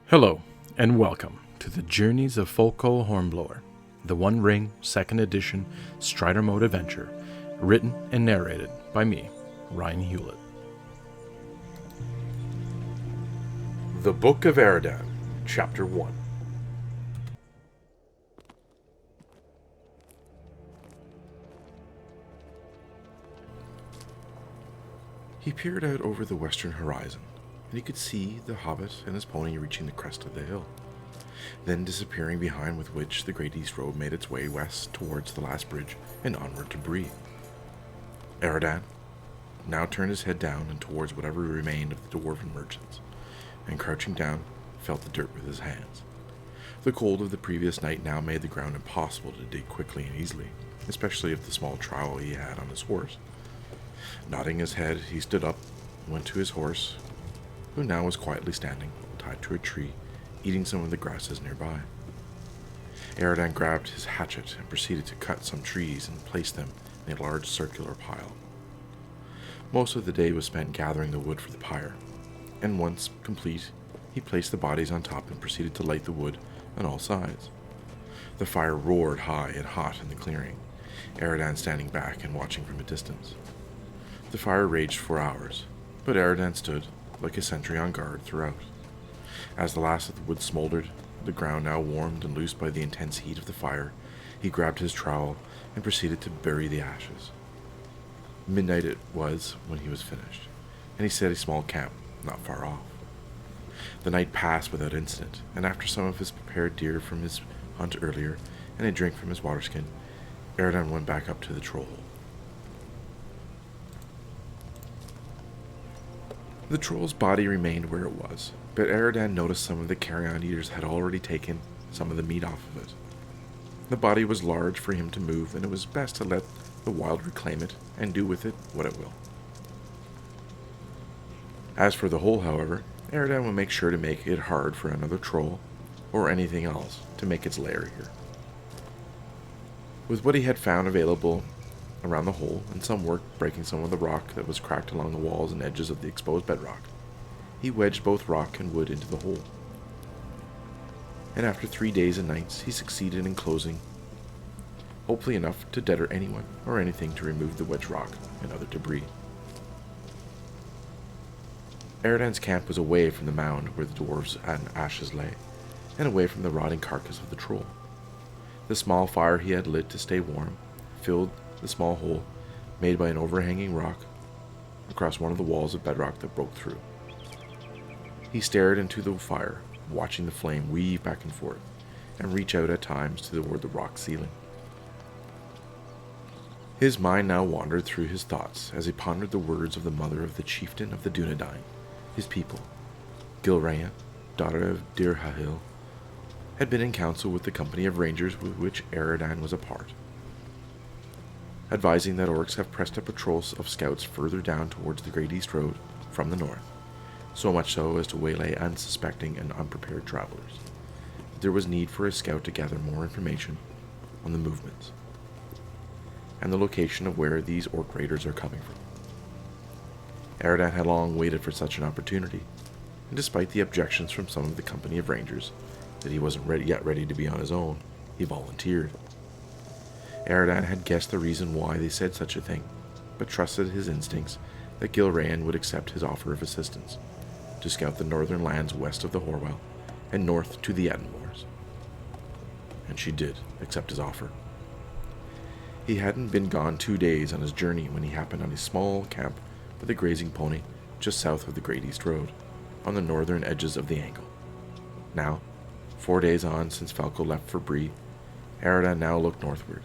Hello, and welcome to the Journeys of Folco Hornblower, the One Ring 2nd Edition Strider Mode adventure, written and narrated by me, Ryan Hewlett. The Book of Eradan, Chapter 1. He peered out over the western horizon, and he could see the Hobbit and his pony reaching the crest of the hill, then disappearing behind with which the Great East Road made its way west towards the last bridge and onward to Bree. Eradan now turned his head down and towards whatever remained of the dwarven merchants, and crouching down, felt the dirt with his hands. The cold of the previous night now made the ground impossible to dig quickly and easily, especially if the small trowel he had on his horse. Nodding his head, he stood up, went to his horse, who now was quietly standing, tied to a tree, eating some of the grasses nearby. Eradan grabbed his hatchet and proceeded to cut some trees and place them in a large circular pile. Most of the day was spent gathering the wood for the pyre, and once complete, he placed the bodies on top and proceeded to light the wood on all sides. The fire roared high and hot in the clearing, Eradan standing back and watching from a distance. The fire raged for hours, but Eradan stood like a sentry on guard throughout. As the last of the wood smoldered, the ground now warmed and loosed by the intense heat of the fire, he grabbed his trowel and proceeded to bury the ashes. Midnight it was when he was finished, and he set a small camp not far off. The night passed without incident, and after some of his prepared deer from his hunt earlier and a drink from his waterskin, Eradan went back up to the troll hole. The troll's body remained where it was, but Eradan noticed some of the carrion eaters had already taken some of the meat off of it. The body was large for him to move, and it was best to let the wild reclaim it and do with it what it will. As for the hole, however, Eradan would make sure to make it hard for another troll, or anything else, to make its lair here. With what he had found available around the hole, and some work breaking some of the rock that was cracked along the walls and edges of the exposed bedrock, he wedged both rock and wood into the hole. And after 3 days and nights, he succeeded in closing, hopefully enough to deter anyone or anything to remove the wedged rock and other debris. Eradan's camp was away from the mound where the dwarves and ashes lay, and away from the rotting carcass of the troll. The small fire he had lit to stay warm filled the small hole made by an overhanging rock across one of the walls of bedrock that broke through. He stared into the fire, watching the flame weave back and forth and reach out at times toward the rock ceiling. His mind now wandered through his thoughts as he pondered the words of the mother of the Chieftain of the Dunedain, his people. Gilraen, daughter of Dirhahil, had been in council with the company of rangers with which Eradan was a part, advising that orcs have pressed up patrols of scouts further down towards the Great East Road from the north, so much so as to waylay unsuspecting and unprepared travelers. That there was need for a scout to gather more information on the movements and the location of where these orc raiders are coming from. Eradan had long waited for such an opportunity, and despite the objections from some of the company of rangers that he wasn't yet ready to be on his own, he volunteered. Eradan had guessed the reason why they said such a thing, but trusted his instincts that Gilraen would accept his offer of assistance to scout the northern lands west of the Horwell and north to the Ettenmoors. And she did accept his offer. He hadn't been gone 2 days on his journey when he happened on a small camp with a grazing pony just south of the Great East Road, on the northern edges of the angle. Now, 4 days on since Folco left for Bree, Eradan now looked northward,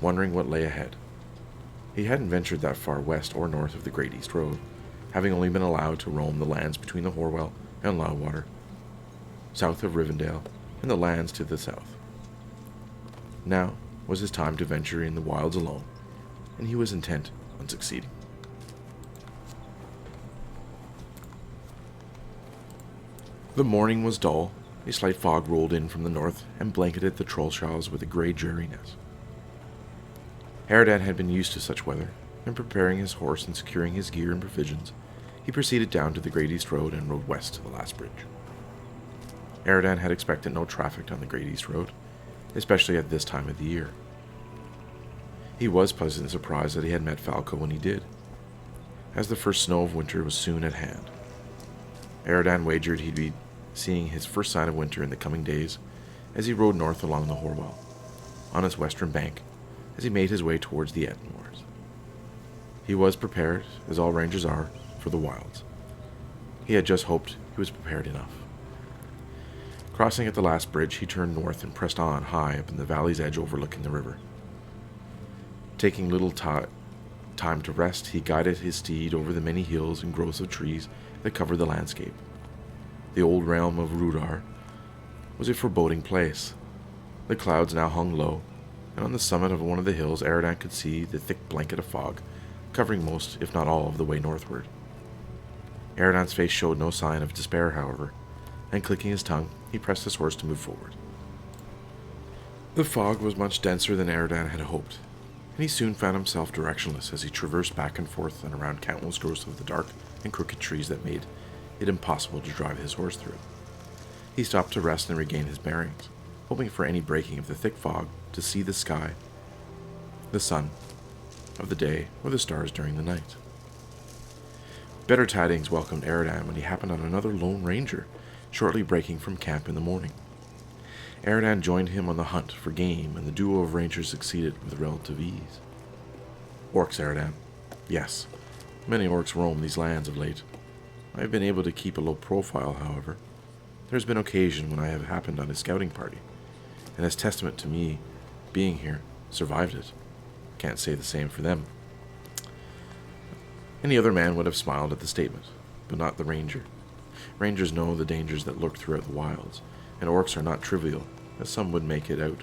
wondering what lay ahead. He hadn't ventured that far west or north of the Great East Road, having only been allowed to roam the lands between the Horwell and Loudwater, south of Rivendell, and the lands to the south. Now was his time to venture in the wilds alone, and he was intent on succeeding. The morning was dull. A slight fog rolled in from the north and blanketed the trollshaws with a grey dreariness. Eradan had been used to such weather, and preparing his horse and securing his gear and provisions, he he proceeded down to the Great East Road and rode west to the last bridge. Eradan had expected no traffic on the Great East Road, especially at this time of the year. He was pleasantly surprised that he had met Folco when he did, as the first snow of winter was soon at hand. Eradan wagered he'd be seeing his first sign of winter in the coming days as he rode north along the Horwell, on its western bank, as he made his way towards the Ettenmoors. He was prepared, as all rangers are, for the wilds. He had just hoped he was prepared enough. Crossing at the last bridge, he turned north and pressed on high up in the valley's edge overlooking the river. Taking little time to rest, he guided his steed over the many hills and growths of trees that covered the landscape. The old realm of Rudar was a foreboding place. The clouds now hung low, and on the summit of one of the hills Eradan could see the thick blanket of fog, covering most, if not all, of the way northward. Eradan's face showed no sign of despair, however, and clicking his tongue, he pressed his horse to move forward. The fog was much denser than Eradan had hoped, and he soon found himself directionless as he traversed back and forth and around countless growths of the dark and crooked trees that made it impossible to drive his horse through. He stopped to rest and regain his bearings, hoping for any breaking of the thick fog to see the sky, the sun of the day, or the stars during the night. Better tidings welcomed Eradan when he happened on another lone ranger, shortly breaking from camp in the morning. Eradan joined him on the hunt for game, and the duo of rangers succeeded with relative ease. Orcs, Eradan. Yes, many orcs roam these lands of late. I have been able to keep a low profile, however. There has been occasion when I have happened on a scouting party, and as testament to me being here, survived it. Can't say the same for them. Any other man would have smiled at the statement, but not the ranger. Rangers know the dangers that lurk throughout the wilds, and orcs are not trivial, as some would make it out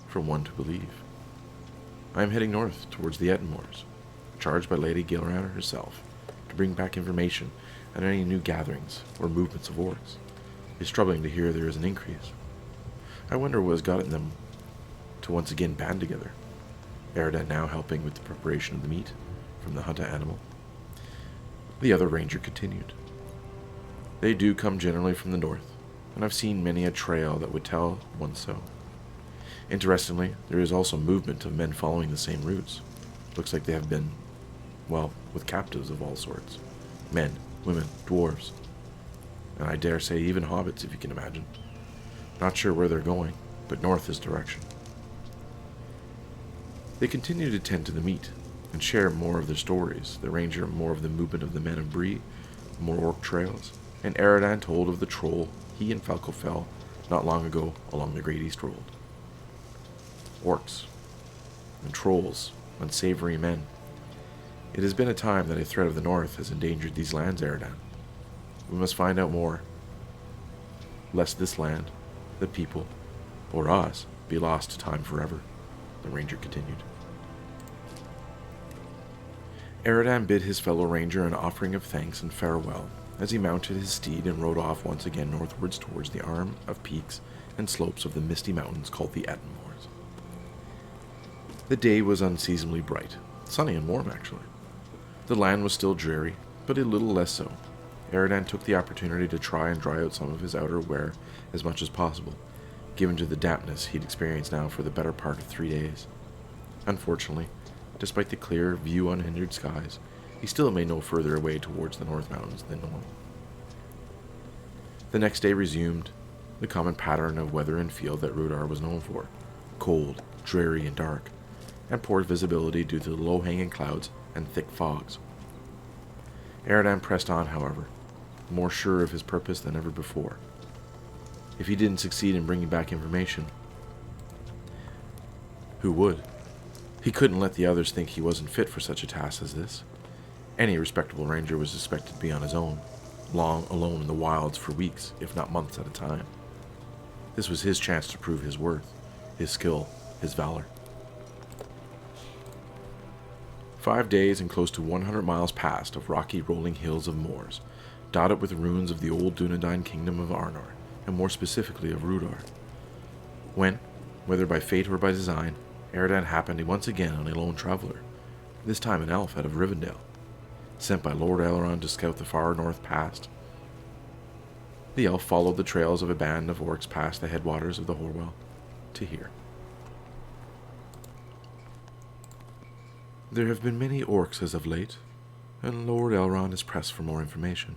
for one to believe. I am heading north towards the Ettenmoors, charged by Lady Gilraen herself, to bring back information on any new gatherings or movements of orcs. It is troubling to hear there is an increase. I wonder what has gotten them to once again band together. Eradan now helping with the preparation of the meat from the hunter animal. The other ranger continued. They do come generally from the north, and I've seen many a trail that would tell one so. Interestingly, there is also movement of men following the same routes. Looks like they have been, well, with captives of all sorts. Men, women, dwarves, and I dare say even hobbits, if you can imagine. Not sure where they're going, but north is direction. They continue to tend to the meat, and share more of their stories, the ranger more of the movement of the men of Bree, more orc trails, and Eradan told of the troll he and Folco fell not long ago along the Great East Road. Orcs and trolls, unsavory men. It has been a time that a threat of the north has endangered these lands, Eradan. We must find out more, lest this land, the people, or us, be lost to time forever, the ranger continued. Eradan bid his fellow ranger an offering of thanks and farewell as he mounted his steed and rode off once again northwards towards the arm of peaks and slopes of the misty mountains called the Ettenmoors. The day was unseasonably bright, sunny and warm actually. The land was still dreary, but a little less so. Eradan took the opportunity to try and dry out some of his outer wear as much as possible, given to the dampness he'd experienced now for the better part of 3 days. Unfortunately, despite the clear view unhindered skies, he still made no further away towards the North Mountains than normal. The next day resumed the common pattern of weather and field that Rudar was known for: cold, dreary, and dark, and poor visibility due to the low-hanging clouds and thick fogs. Eradan pressed on, however, more sure of his purpose than ever before. If he didn't succeed in bringing back information, who would? He couldn't let the others think he wasn't fit for such a task as this. Any respectable ranger was expected to be on his own, long alone in the wilds for weeks, if not months at a time. This was his chance to prove his worth, his skill, his valor. 5 days and close to 100 miles passed of rocky rolling hills of moors, dotted with ruins of the old Dunedain kingdom of Arnor, and more specifically of Rudar. When, whether by fate or by design, Eradan happened once again on a lone traveler, this time an elf out of Rivendell. sent by Lord Elrond to scout the far north past. The elf followed the trails of a band of orcs past the headwaters of the Horwell to here. There have been many orcs as of late, and Lord Elrond is pressed for more information.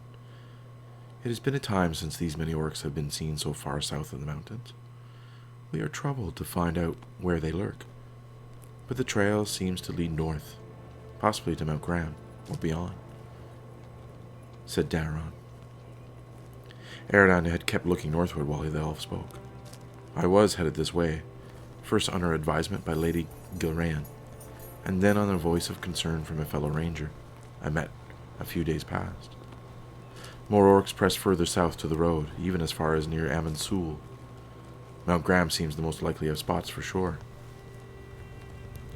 It has been a time since these many orcs have been seen so far south of the mountains. We are troubled to find out where they lurk, but the trail seems to lead north, possibly to Mount Graham, or beyond, said Daron. Eradan had kept looking northward while the elf spoke. I was headed this way, first under advisement by Lady Gilraen, and then on a voice of concern from a fellow ranger I met a few days past. More orcs pressed further south to the road, even as far as near Amon Sul. Mount Graham seems the most likely of spots for sure.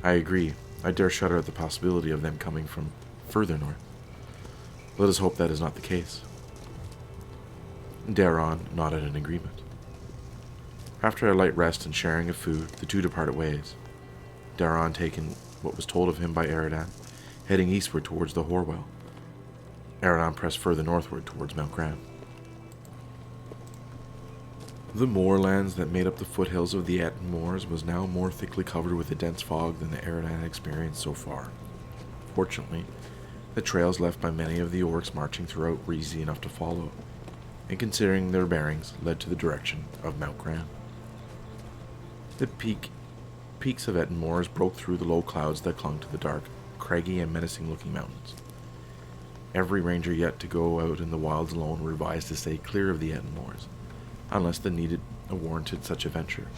I agree. I dare shudder at the possibility of them coming from further north. Let us hope that is not the case. Daron nodded in agreement. After a light rest and sharing of food, the two departed ways. Daron taking what was told of him by Eradan, heading eastward towards the Horwell. Eradan pressed further northward towards Mount Graham. The moorlands that made up the foothills of the Ettenmoors was now more thickly covered with a dense fog than the Eradan had experienced so far. Fortunately, the trails left by many of the orcs marching throughout were easy enough to follow, and considering their bearings, led to the direction of Mount Graham. The peaks of Ettenmoors broke through the low clouds that clung to the dark, craggy and menacing-looking mountains. Every ranger yet to go out in the wilds alone were advised to stay clear of the Ettenmoors, unless the need warranted such a venture.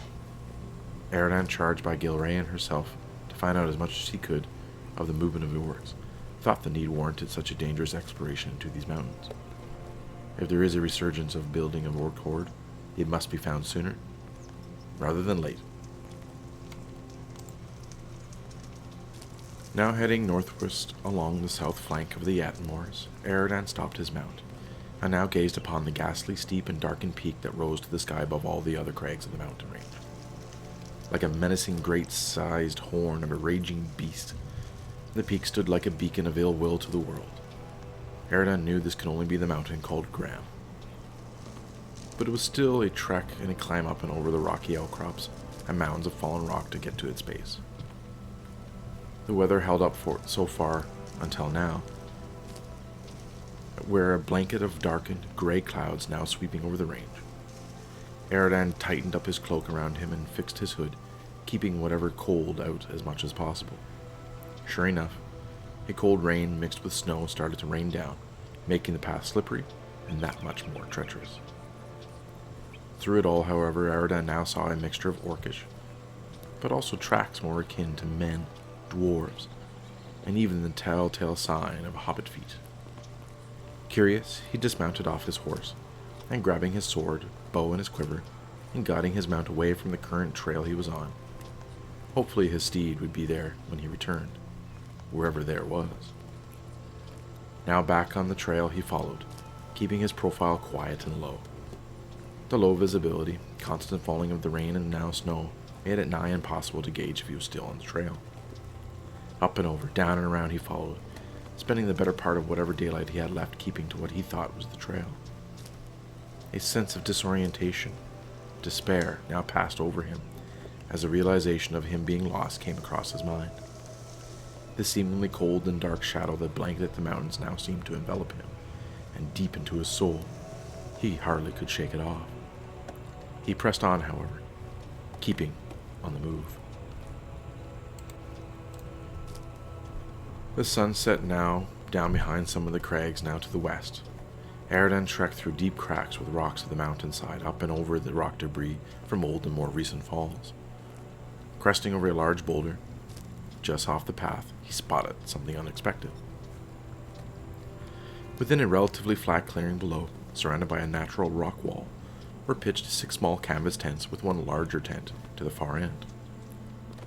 Eradan, charged by Gilraen herself to find out as much as he could of the movement of the orcs, thought the need warranted such a dangerous exploration into these mountains. If there is a resurgence of building of orc horde, it must be found sooner rather than late. Now heading northwest along the south flank of the Ettenmoors, Eradan stopped his mount, and now gazed upon the ghastly, steep, and darkened peak that rose to the sky above all the other crags of the mountain range. Like a menacing, great-sized horn of a raging beast, the peak stood like a beacon of ill will to the world. Eradan knew this could only be the mountain called Graham. But it was still a trek and a climb up and over the rocky outcrops and mounds of fallen rock to get to its base. The weather held up for so far until now, where a blanket of darkened, gray clouds now sweeping over the range. Eradan tightened up his cloak around him and fixed his hood, keeping whatever cold out as much as possible. Sure enough, a cold rain mixed with snow started to rain down, making the path slippery and that much more treacherous. Through it all, however, Eradan now saw a mixture of orcish, but also tracks more akin to men, dwarves, and even the telltale sign of hobbit feet. Curious, he dismounted off his horse, and grabbing his sword, bow, and his quiver, and guiding his mount away from the current trail he was on. Hopefully his steed would be there when he returned, wherever there was. Now back on the trail he followed, keeping his profile quiet and low. The low visibility, constant falling of the rain and now snow, made it nigh impossible to gauge if he was still on the trail. Up and over, down and around he followed, spending the better part of whatever daylight he had left keeping to what he thought was the trail. A sense of disorientation, despair, now passed over him, as a realization of him being lost came across his mind. The seemingly cold and dark shadow that blanketed the mountains now seemed to envelop him, and deep into his soul, he hardly could shake it off. He pressed on, however, keeping on the move. The sun set now down behind some of the crags now to the west. Eradan trekked through deep cracks with rocks of the mountainside, up and over the rock debris from old and more recent falls. Cresting over a large boulder, just off the path, he spotted something unexpected. Within a relatively flat clearing below, surrounded by a natural rock wall, were pitched 6 small canvas tents with one larger tent to the far end.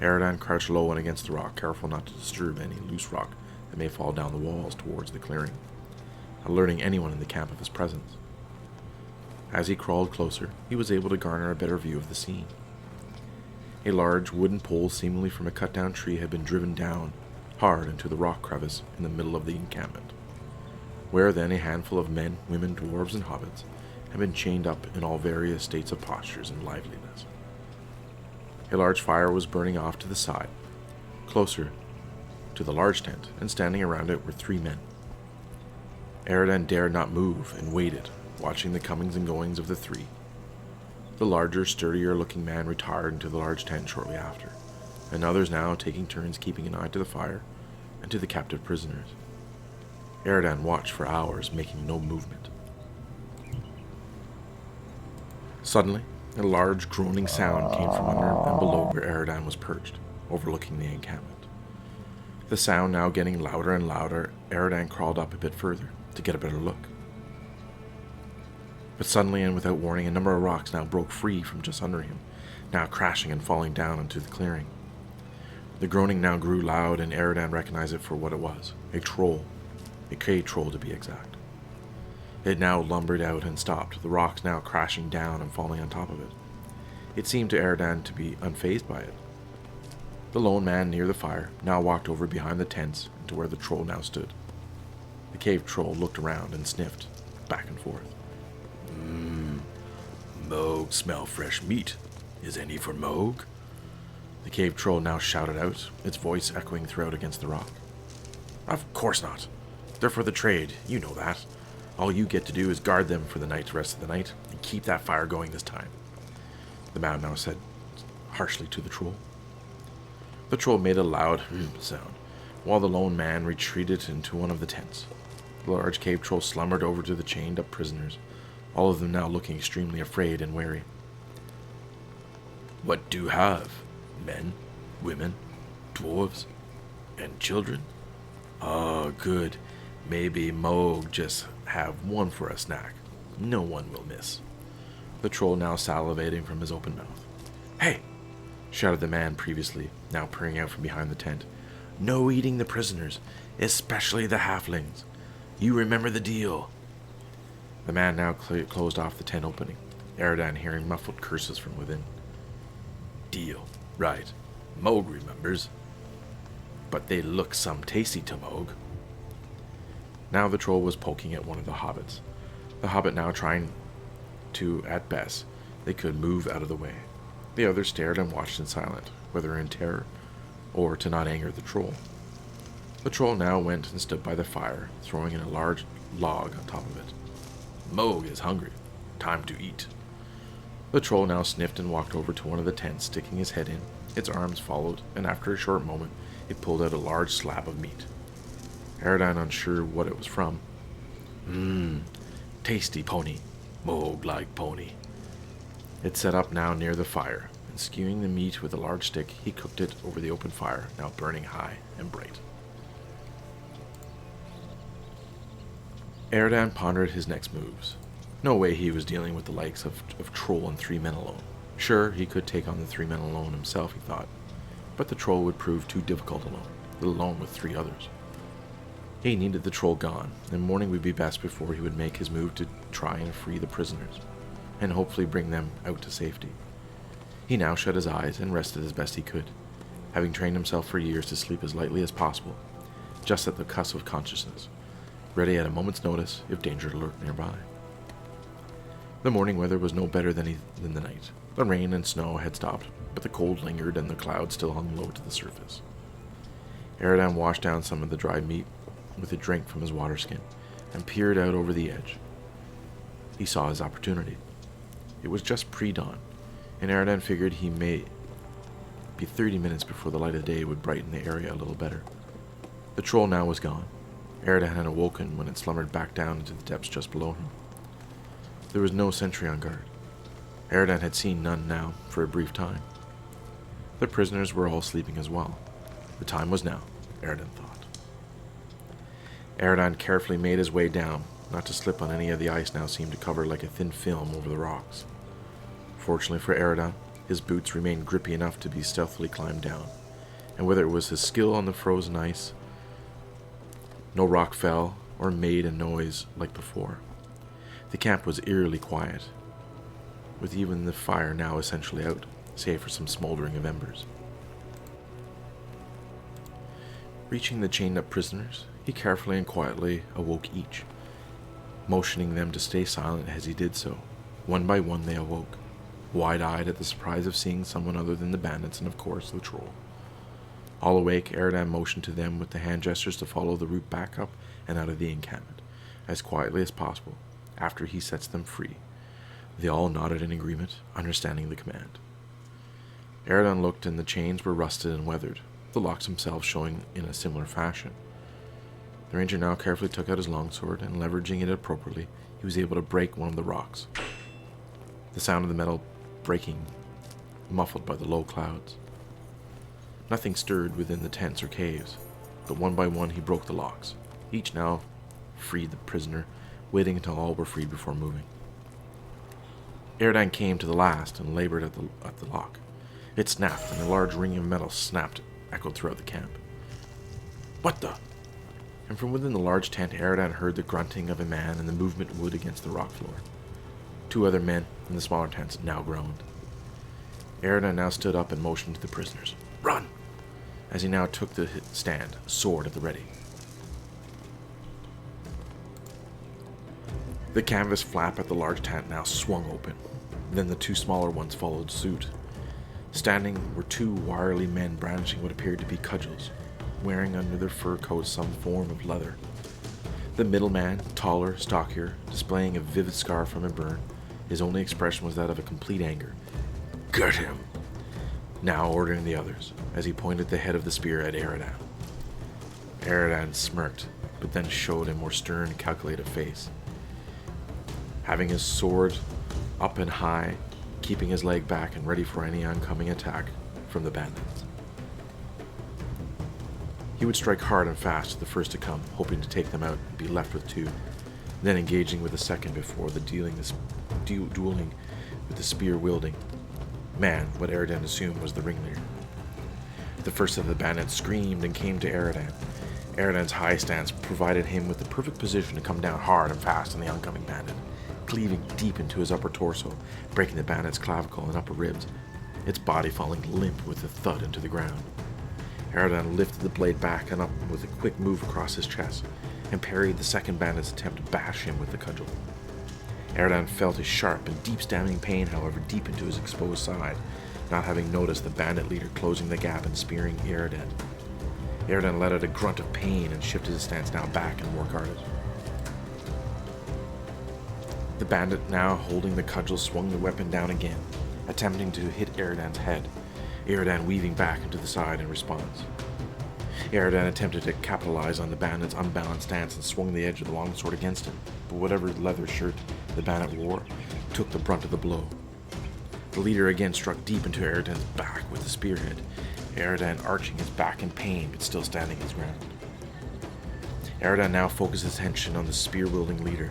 Eradan crouched low and against the rock, careful not to disturb any loose rock that may fall down the walls towards the clearing, alerting anyone in the camp of his presence. As he crawled closer, he was able to garner a better view of the scene. A large wooden pole, seemingly from a cut-down tree, had been driven down hard into the rock crevice in the middle of the encampment. where then a handful of men, women, dwarves, and hobbits had been chained up in all various states of postures and liveliness. A large fire was burning off to the side, closer to the large tent, and standing around it were 3 men. Eradan dared not move and waited, watching the comings and goings of the 3. The larger, sturdier-looking man retired into the large tent shortly after, and others now taking turns keeping an eye to the fire and to the captive prisoners. Eradan watched for hours, making no movement. Suddenly, a large groaning sound came from under and below where Eradan was perched, overlooking the encampment. The sound now getting louder and louder, Eradan crawled up a bit further to get a better look. But suddenly and without warning, a number of rocks now broke free from just under him, now crashing and falling down into the clearing. The groaning now grew loud, and Eradan recognized it for what it was, a troll, a cave troll to be exact. It now lumbered out and stopped, the rocks now crashing down and falling on top of it. It seemed to Eradan to be unfazed by it. The lone man near the fire now walked over behind the tents to where the troll now stood. The cave troll looked around and sniffed back and forth. Moog smell fresh meat. Is any for Moog? The cave troll now shouted out, its voice echoing throughout against the rock. Of course not. They're for the trade, you know that. All you get to do is guard them for the rest of the night, and keep that fire going this time, the man now said harshly to the troll. The troll made a loud sound, while the lone man retreated into one of the tents. The large cave troll slumbered over to the chained-up prisoners, all of them now looking extremely afraid and wary. What do you have? Men, women, dwarves, and children? Oh, good. Maybe Moog just have one for a snack. No one will miss. The troll now salivating from his open mouth. Hey! Shouted the man previously, now peering out from behind the tent. No eating the prisoners, especially the halflings. You remember the deal. The man now closed off the tent opening, Eradan hearing muffled curses from within. Deal. Right. Moog remembers. But they look some tasty to Moog. Now the troll was poking at one of the hobbits. The hobbit now trying to, at best, they could move out of the way. The others stared and watched in silence, whether in terror or to not anger the troll. The troll now went and stood by the fire, throwing in a large log on top of it. Moog is hungry. Time to eat. The troll now sniffed and walked over to one of the tents, sticking his head in. Its arms followed, and after a short moment, it pulled out a large slab of meat. Eradan unsure what it was from. Tasty pony. Moog like pony. It set up now near the fire, and skewing the meat with a large stick, he cooked it over the open fire, now burning high and bright. Eradan pondered his next moves. No way he was dealing with the likes of Troll and 3 men alone. Sure, he could take on the 3 men alone himself, he thought, but the Troll would prove too difficult alone, let alone with 3 others. He needed the Troll gone, and morning would be best before he would make his move to try and free the prisoners, and hopefully bring them out to safety. He now shut his eyes and rested as best he could, having trained himself for years to sleep as lightly as possible, just at the cusp of consciousness, ready at a moment's notice if danger lurked nearby. The morning weather was no better than the night. The rain and snow had stopped, but the cold lingered and the clouds still hung low to the surface. Eradan washed down some of the dried meat with a drink from his water skin and peered out over the edge. He saw his opportunity. It was just pre-dawn, and Eradan figured he may be 30 minutes before the light of day would brighten the area a little better. The troll now was gone. Eradan had awoken when it slumbered back down into the depths just below him. There was no sentry on guard. Eradan had seen none now for a brief time. The prisoners were all sleeping as well. The time was now, Eradan thought. Eradan carefully made his way down, not to slip on any of the ice now seemed to cover like a thin film over the rocks. Fortunately for Eradan, his boots remained grippy enough to be stealthily climbed down, and whether it was his skill on the frozen ice, no rock fell or made a noise like before. The camp was eerily quiet, with even the fire now essentially out, save for some smoldering of embers. Reaching the chained-up prisoners, he carefully and quietly awoke each, motioning them to stay silent as he did so. One by one they awoke, wide-eyed at the surprise of seeing someone other than the bandits and, of course, the troll. All awake, Eradan motioned to them with the hand gestures to follow the route back up and out of the encampment, as quietly as possible, after he sets them free. They all nodded in agreement, understanding the command. Eradan looked, and the chains were rusted and weathered, the locks themselves showing in a similar fashion. The ranger now carefully took out his longsword, and leveraging it appropriately, he was able to break one of the rocks. The sound of the metal breaking, muffled by the low clouds. Nothing stirred within the tents or caves, but one by one he broke the locks. Each now freed the prisoner, waiting until all were freed before moving. Eradan came to the last and labored at the lock. It snapped, and a large ring of metal echoed throughout the camp. What the? And from within the large tent, Eradan heard the grunting of a man and the movement of wood against the rock floor. 2 other men in the smaller tents now groaned. Eradan now stood up and motioned to the prisoners. Run! As he now took the stand, sword at the ready. The canvas flap at the large tent now swung open. Then the 2 smaller ones followed suit. Standing were 2 wiry men brandishing what appeared to be cudgels, wearing under their fur coats some form of leather. The middle man, taller, stockier, displaying a vivid scar from a burn, his only expression was that of a complete anger. Get him! Now ordering the others, as he pointed the head of the spear at Eradan. Eradan smirked, but then showed a more stern, calculated face. Having his sword up and high, keeping his leg back and ready for any oncoming attack from the bandits. He would strike hard and fast to the first to come, hoping to take them out and be left with 2, then engaging with the second before the dueling with the spear-wielding man, what Eradan assumed was the ringleader. The first of the bandits screamed and came to Eradan. Eradan's high stance provided him with the perfect position to come down hard and fast on the oncoming bandit, cleaving deep into his upper torso, breaking the bandit's clavicle and upper ribs, its body falling limp with a thud into the ground. Eradan lifted the blade back and up with a quick move across his chest, and parried the second bandit's attempt to bash him with the cudgel. Eradan felt a sharp and deep stabbing pain, however, deep into his exposed side, not having noticed the bandit leader closing the gap and spearing Eradan. Eradan let out a grunt of pain and shifted his stance now back and more guarded. The bandit, now holding the cudgel, swung the weapon down again, attempting to hit Eradan's head, Eradan weaving back into the side in response. Eradan attempted to capitalize on the bandit's unbalanced stance and swung the edge of the longsword against him, but whatever leather shirt the bandit wore took the brunt of the blow. The leader again struck deep into Eradan's back with the spearhead, Eradan arching his back in pain but still standing his ground. Eradan now focused his attention on the spear-wielding leader,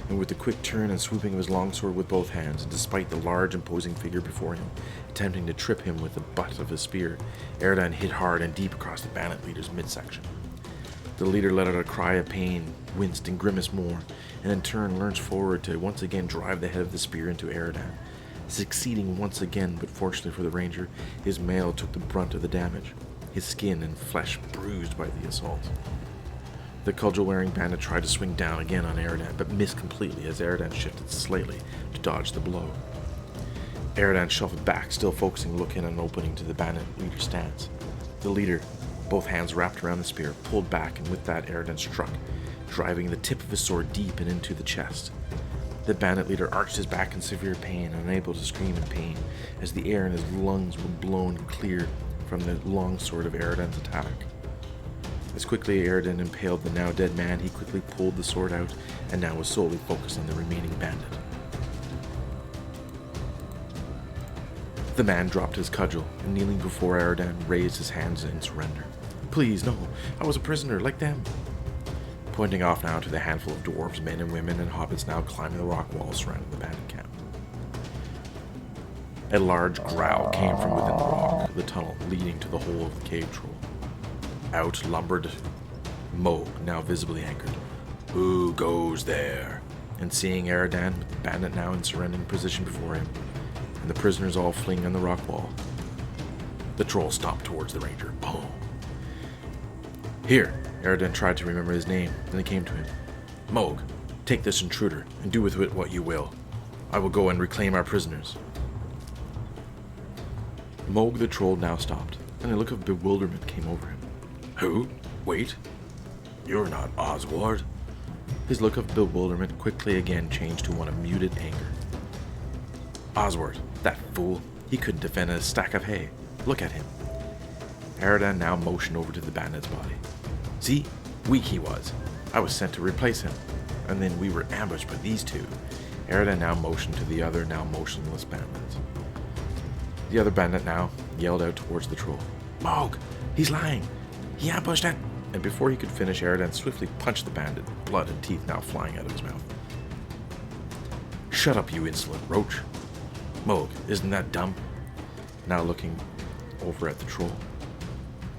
and with the quick turn and swooping of his longsword with both hands, and despite the large imposing figure before him attempting to trip him with the butt of his spear, Eradan hit hard and deep across the bandit leader's midsection. The leader let out a cry of pain, winced and grimaced more, and in turn lurched forward to once again drive the head of the spear into Eradan, succeeding once again, but fortunately for the ranger, his mail took the brunt of the damage, his skin and flesh bruised by the assault. The cudgel-wearing bandit tried to swing down again on Eradan, but missed completely as Eradan shifted slightly to dodge the blow. Eradan shuffled back, still focusing, looking at an opening to the bandit leader's stance. The leader, both hands wrapped around the spear, pulled back, and with that Eradan struck, driving the tip of his sword deep and into the chest. The bandit leader arched his back in severe pain, unable to scream in pain, as the air in his lungs were blown clear from the long sword of Eradan's attack. As quickly Eradan impaled the now dead man, he quickly pulled the sword out, and now was solely focused on the remaining bandit. The man dropped his cudgel, and kneeling before Eradan, raised his hands in surrender. Please, no, I was a prisoner, like them. Pointing off now to the handful of dwarves, men and women, and hobbits now climbing the rock walls surrounding the bandit camp. A large growl came from within the rock of the tunnel leading to the hole of the cave troll. Outnumbered, Moog, now visibly anchored. Who goes there? And seeing Eradan with the bandit now in surrendering position before him, and the prisoners all fleeing on the rock wall, the troll stomped towards the ranger. Boom. Here, Eradan tried to remember his name, then it came to him. Moog, Take this intruder and do with it what you will. I will go and reclaim our prisoners. Moog the troll now stopped, and a look of bewilderment came over him. Who? Wait. You're not Oswald. His look of bewilderment quickly again changed to one of muted anger. Oswald, that fool. He couldn't defend a stack of hay. Look at him. Eradan now motioned over to the bandit's body. See? Weak he was. I was sent to replace him. And then we were ambushed by these two. Eradan now motioned to the other, now motionless bandits. The other bandit now yelled out towards the troll. Moog! He's lying! He ambushed it! And before he could finish, Eradan swiftly punched the bandit, blood and teeth now flying out of his mouth. Shut up, you insolent roach! Moog, isn't that dumb? Now looking over at the troll.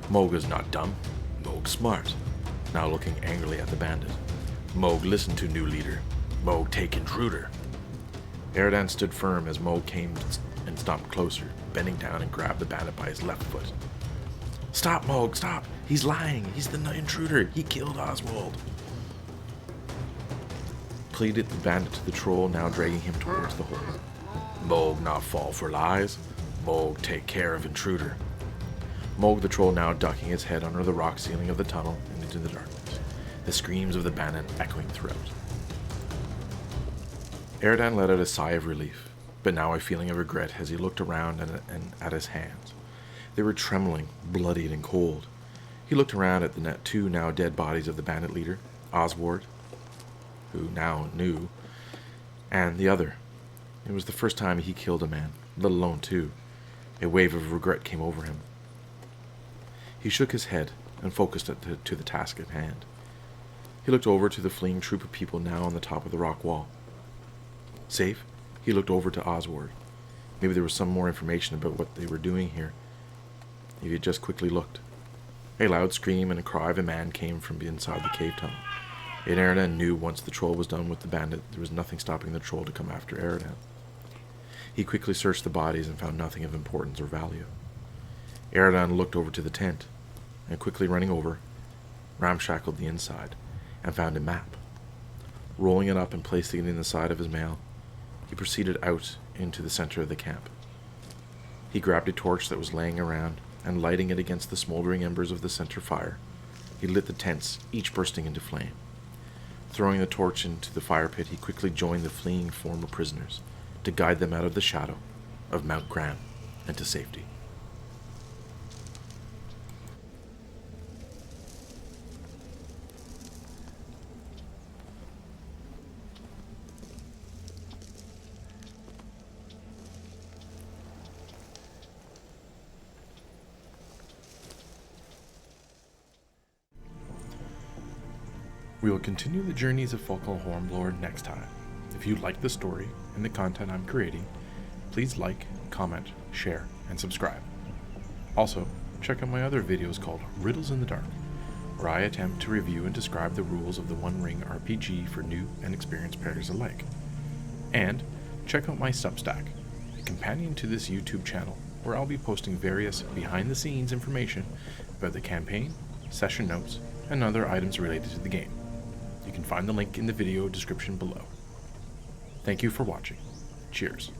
Moog is not dumb. Moog's smart. Now looking angrily at the bandit. Moog, listen to new leader. Moog, take intruder. Eradan stood firm as Moog came and stomped closer, bending down and grabbed the bandit by his left foot. Stop, Moog, stop! He's lying! He's the intruder! He killed Oswald! Pleaded the bandit to the troll, now dragging him towards the hole. Moog not fall for lies. Moog take care of intruder. Moog the troll now ducking his head under the rock ceiling of the tunnel and into the darkness, the screams of the bandit echoing throughout. Eradan let out a sigh of relief, but now a feeling of regret as he looked around and at his hands. They were trembling, bloodied, and cold. He looked around at the two now dead bodies of the bandit leader, Oswald, who now knew, and the other. It was the first time he killed a man, let alone two. A wave of regret came over him. He shook his head and focused to the task at hand. He looked over to the fleeing troop of people now on the top of the rock wall. Safe, he looked over to Oswald. Maybe there was some more information about what they were doing here. If he had just quickly looked. A loud scream and a cry of a man came from inside the cave tunnel. And Eradan knew once the troll was done with the bandit, there was nothing stopping the troll to come after Eradan. He quickly searched the bodies and found nothing of importance or value. Eradan looked over to the tent, and quickly running over, ramshackled the inside, and found a map. Rolling it up and placing it in the side of his mail, he proceeded out into the center of the camp. He grabbed a torch that was laying around, and lighting it against the smoldering embers of the center fire, he lit the tents, each bursting into flame. Throwing the torch into the fire pit, he quickly joined the fleeing former prisoners to guide them out of the shadow of Mount Gran and to safety. We will continue the journeys of Folco and Hornblower next time. If you like the story and the content I'm creating, please like, comment, share, and subscribe. Also, check out my other videos called Riddles in the Dark, where I attempt to review and describe the rules of the One Ring RPG for new and experienced players alike. And check out my Substack, a companion to this YouTube channel, where I'll be posting various behind-the-scenes information about the campaign, session notes, and other items related to the game. You can find the link in the video description below. Thank you for watching. Cheers.